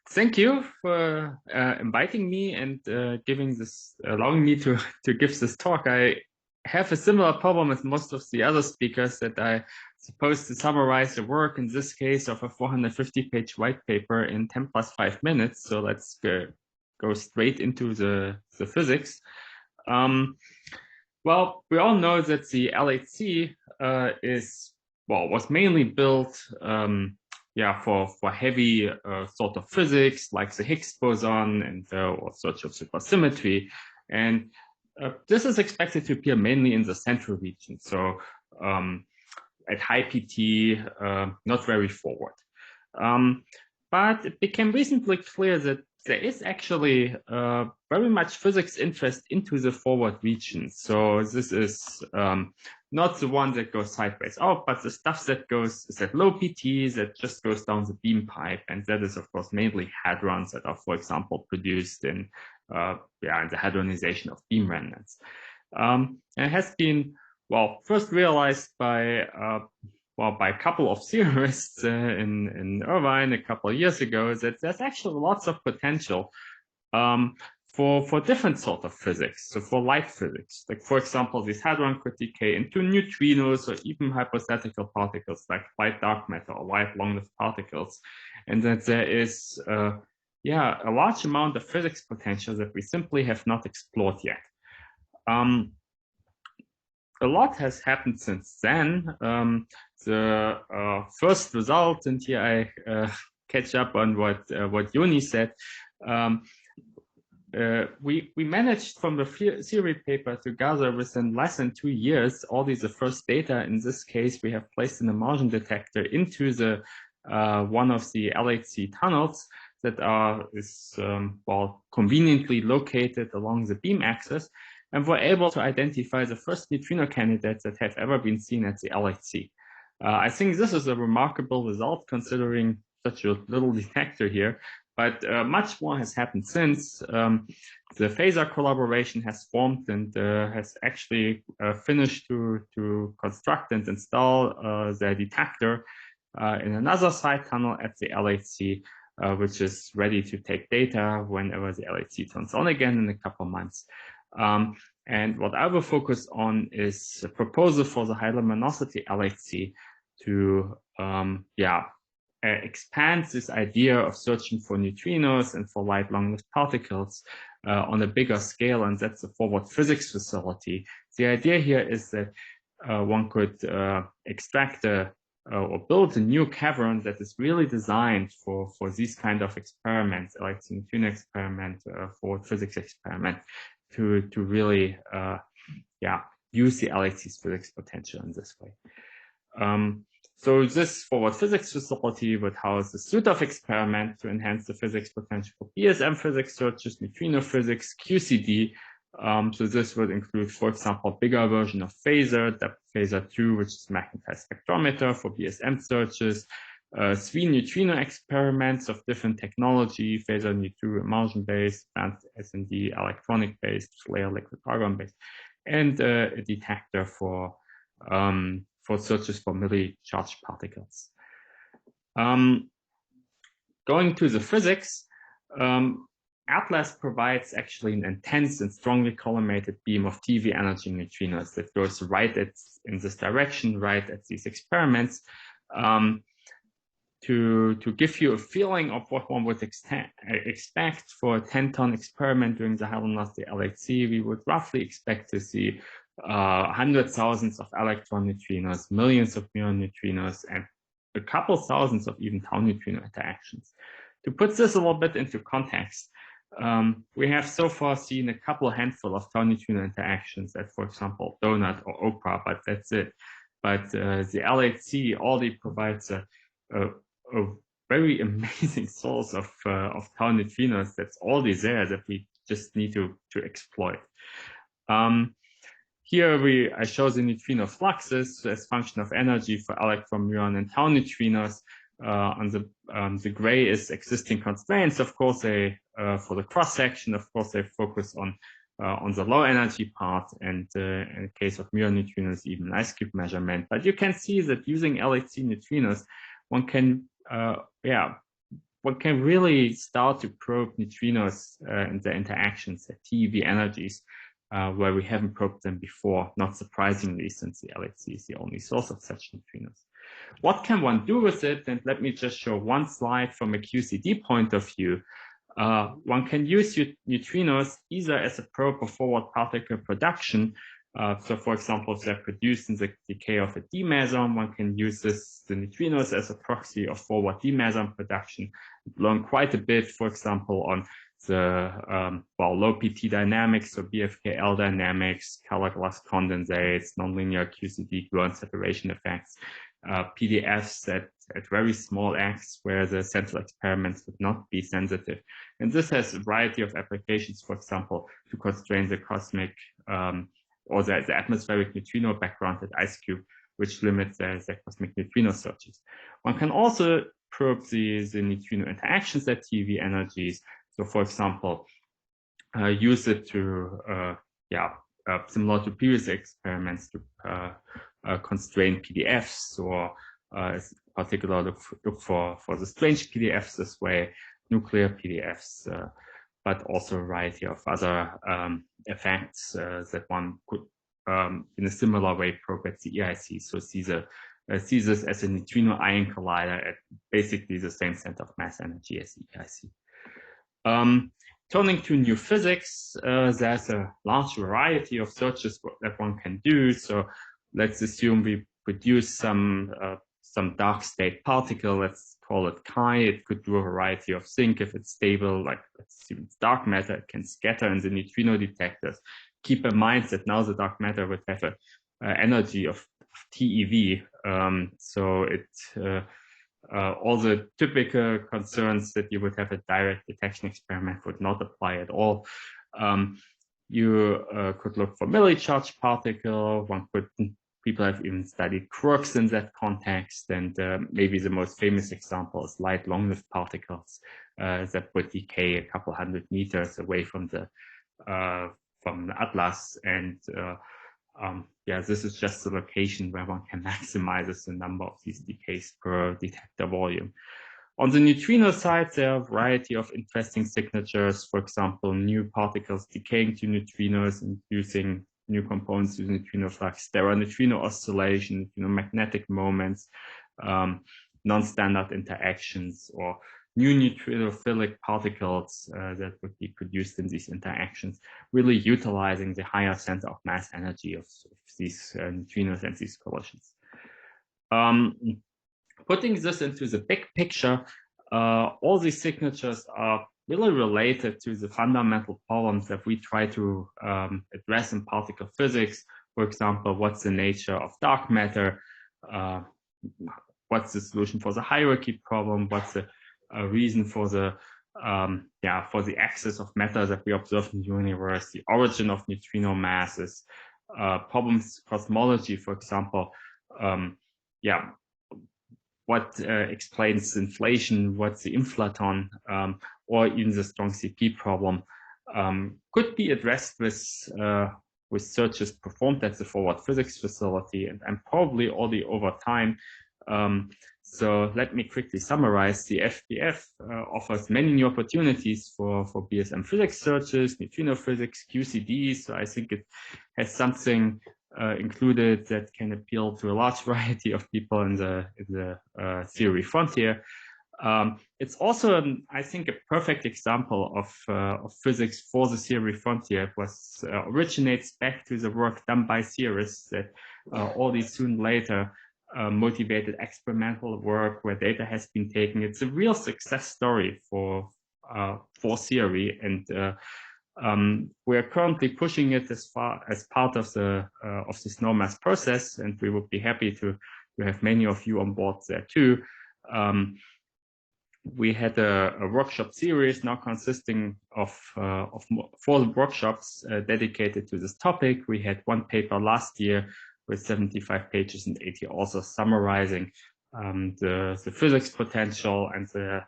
Thank you for inviting me and allowing me to give this talk. I have a similar problem as most of the other speakers, that I supposed to summarize the work, in this case of a 450-page white paper, in 10 plus 5 minutes. So let's go straight into the physics. Well, we all know that the LHC was mainly built for heavy sort of physics, like the Higgs boson and all sorts of supersymmetry. And this is expected to appear mainly in the central region. So at high PT, not very forward. But it became recently clear that there is actually very much physics interest into the forward region. So this is not the one that goes sideways out, but the stuff that goes is at low PT, that just goes down the beam pipe. And that is, of course, mainly hadrons that are, for example, produced in the hadronization of beam remnants. And it has been, first realized by a couple of theorists in Irvine a couple of years ago, that there's actually lots of potential for different sort of physics. So for light physics, like for example, this hadron could decay into neutrinos or even hypothetical particles like light dark matter or light long-lived particles, and that there is a large amount of physics potential that we simply have not explored yet. A lot has happened since then. The first result, and here I catch up on what Yoni said. We managed from the theory paper to gather within less than 2 years all the first data. In this case, we have placed an immersion detector into the one of the LHC tunnels that is conveniently located along the beam axis, and we're able to identify the first neutrino candidates that have ever been seen at the LHC. I think this is a remarkable result considering such a little detector here, but much more has happened since. The phasor collaboration has formed and has actually finished to construct and install the detector in another side tunnel at the LHC, which is ready to take data whenever the LHC turns on again in a couple of months. And what I will focus on is a proposal for the high luminosity LHC to expand this idea of searching for neutrinos and for light long-lived particles on a bigger scale, and that's a forward physics facility. The idea here is that one could extract or build a new cavern that is really designed for these kind of experiments, like the neutrino experiment, forward physics experiment, to really use the LHC's physics potential in this way. So this forward physics facility would house a suite of experiments to enhance the physics potential for BSM physics searches, neutrino physics, QCD. So this would include, for example, a bigger version of phasor, depth phasor 2, which is magnetized spectrometer for BSM searches, 3 neutrino experiments of different technology, phasor neutrino immersion-based, advanced SND, electronic-based, layer liquid argon-based, and a detector for searches for milli-charged particles. Going to the physics, ATLAS provides actually an intense and strongly collimated beam of TV energy neutrinos that goes in this direction, right at these experiments. To give you a feeling of what one would expect for a 10-ton experiment during the high luminosity LHC, we would roughly expect to see hundreds of thousands of electron neutrinos, millions of muon neutrinos, and a couple thousands of even tau neutrino interactions. To put this a little bit into context, we have so far seen a couple handful of tau neutrino interactions at, for example, Donut or Oprah, but that's it. But the LHC already provides a very amazing source of tau neutrinos that's already there that we just need to exploit. Here I show the neutrino fluxes as function of energy for electron, muon, and tau neutrinos. On the gray is existing constraints. Of course, for the cross section, of course, they focus on the low energy part, and in the case of muon neutrinos, even ice cube measurement. But you can see that using LHC neutrinos, one can one can really start to probe neutrinos and their interactions at TeV energies where we haven't probed them before, not surprisingly, since the LHC is the only source of such neutrinos. What can one do with it? And let me just show one slide from a QCD point of view. One can use neutrinos either as a probe of forward particle production. So for example, if they're produced in the decay of a D meson, one can use the neutrinos as a proxy of forward D meson production. Learn quite a bit, for example, on the low PT dynamics, so BFKL dynamics, color glass condensates, nonlinear QCD gluon separation effects, PDFs at very small x where the central experiments would not be sensitive. And this has a variety of applications, for example, to constrain the cosmic or the atmospheric neutrino background at IceCube, which limits the cosmic neutrino searches. One can also probe the neutrino interactions at TeV energies. So for example, use it to, similar to previous experiments, to constrain PDFs, or particularly look for the strange PDFs this way, nuclear PDFs, but also a variety of other effects that one could, in a similar way, probe at the EIC. So see this as a neutrino ion collider at basically the same center of mass energy as the EIC. Turning to new physics, there's a large variety of searches that one can do. So let's assume we produce some dark state particle. Let's call it chi. It could do a variety of things. If it's stable, like let's assume it's dark matter, it can scatter in the neutrino detectors. Keep in mind that now the dark matter would have an energy of TeV. So it all the typical concerns that you would have a direct detection experiment would not apply at all. You could look for milli-charged particle. People have even studied quarks in that context, and maybe the most famous example is light long-lived particles that would decay a couple 100 meters away from the atlas. And this is just the location where one can maximize the number of these decays per detector volume. On the neutrino side, there are a variety of interesting signatures. For example, new particles decaying to neutrinos, inducing new components to neutrino flux. There are neutrino oscillation, magnetic moments, non-standard interactions, or new neutrinophilic particles that would be produced in these interactions, really utilizing the higher center of mass energy of these neutrinos and these collisions. Putting this into the big picture, all these signatures are really related to the fundamental problems that we try to address in particle physics. For example, what's the nature of dark matter? What's the solution for the hierarchy problem? What's the reason for the access of matter that we observe in the universe? The origin of neutrino masses, problems cosmology, for example. What explains inflation? What's the inflaton? Or even the strong CP problem could be addressed with searches performed at the Forward Physics Facility, and probably only over time. So let me quickly summarize. The FPF offers many new opportunities for BSM physics searches, neutrino physics, QCD. So I think it has something included that can appeal to a large variety of people in the theory frontier. It's also, I think, a perfect example of physics for the theory frontier. It originates back to the work done by theorists that only soon later motivated experimental work where data has been taken. It's a real success story for theory, and we're currently pushing it as far as part of the Snowmass process, and we would be happy to have many of you on board there too. We had a workshop series now consisting of 4 workshops dedicated to this topic. We had one paper last year with 75 pages and 80 authors summarizing the physics potential and the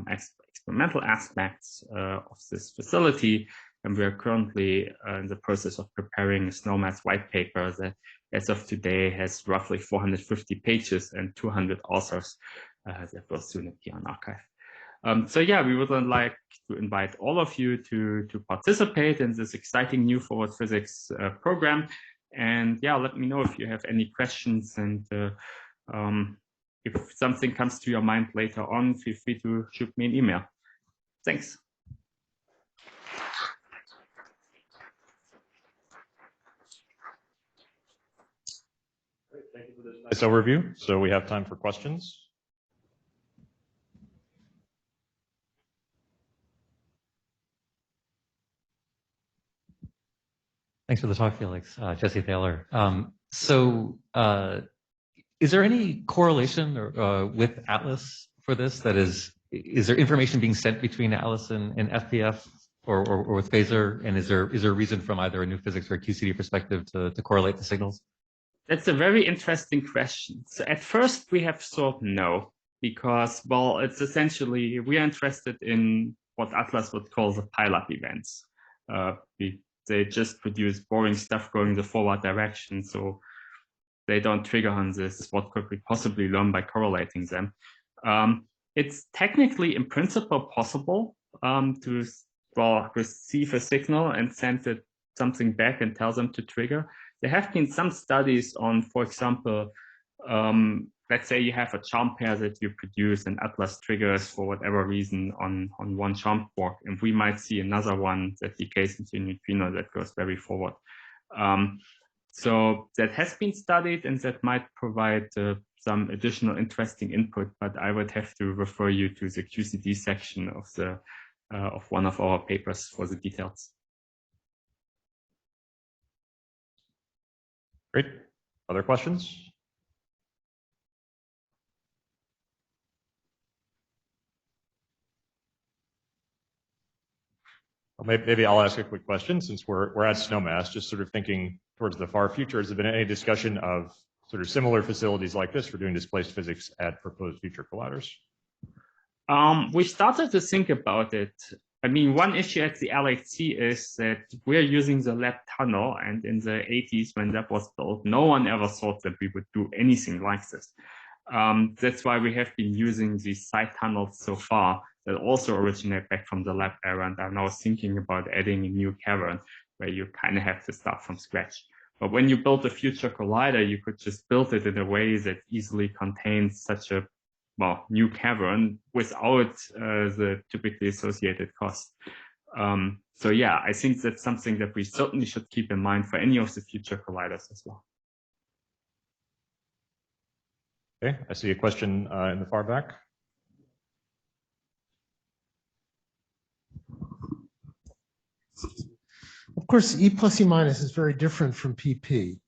experimental aspects of this facility. And we are currently in the process of preparing a Snowmass white paper that, as of today, has roughly 450 pages and 200 authors that will soon appear on arXiv. So yeah, we would like to invite all of you to participate in this exciting new forward physics program. And yeah, let me know if you have any questions, and if something comes to your mind later on, feel free to shoot me an email. Thanks. Great, thank you for this nice overview. So we have time for questions. Thanks for the talk, Felix. Jesse Thaler. Is there any correlation with Atlas for this? That is there information being sent between Atlas and FPF or with Phaser? And is there a reason from either a new physics or a QCD perspective to correlate the signals? That's a very interesting question. So at first we have thought no, because, well, it's essentially, we are interested in what Atlas would call the pileup events. They just produce boring stuff going the forward direction, so they don't trigger on this. What could we possibly learn by correlating them? It's technically, in principle, possible to receive a signal and send it something back and tell them to trigger. There have been some studies on, for example, let's say you have a charm pair that you produce and Atlas triggers for whatever reason on one charm quark, and we might see another one that decays into a neutrino that goes very forward. So that has been studied, and that might provide some additional interesting input, but I would have to refer you to the QCD section of one of our papers for the details. Great. Other questions? Well, maybe I'll ask a quick question since we're at Snowmass, just sort of thinking towards the far future. Has there been any discussion of sort of similar facilities like this for doing displaced physics at proposed future colliders? We started to think about it. I mean, one issue at the LHC is that we're using the lab tunnel, and in the 80s when that was built, no one ever thought that we would do anything like this. That's why we have been using these side tunnels so far that also originate back from the lab era, and are now thinking about adding a new cavern where you kind of have to start from scratch. But when you build a future collider, you could just build it in a way that easily contains such a new cavern without the typically associated cost. So yeah, I think that's something that we certainly should keep in mind for any of the future colliders as well. Okay, I see a question in the far back. Of course, E plus E minus is very different from PP,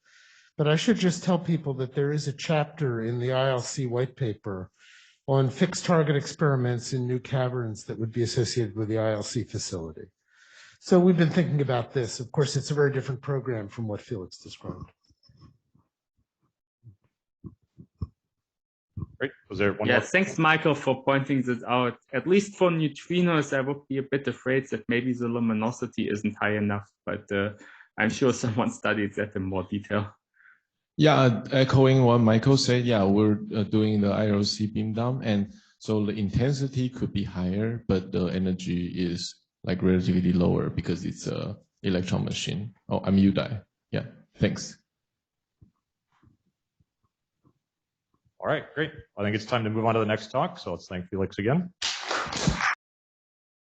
but I should just tell people that there is a chapter in the ILC white paper on fixed target experiments in new caverns that would be associated with the ILC facility. So we've been thinking about this. Of course, it's a very different program from what Felix described. Great. Was there one more? Thanks, Michael, for pointing this out. At least for neutrinos, I would be a bit afraid that maybe the luminosity isn't high enough, but I'm sure someone studied that in more detail. Yeah, echoing what Michael said, yeah, we're doing the ILC beam down, and so the intensity could be higher, but the energy is like relatively lower because it's a electron machine. Oh, I'm UDI. Yeah, thanks. All right, great. I think it's time to move on to the next talk. So let's thank Felix again.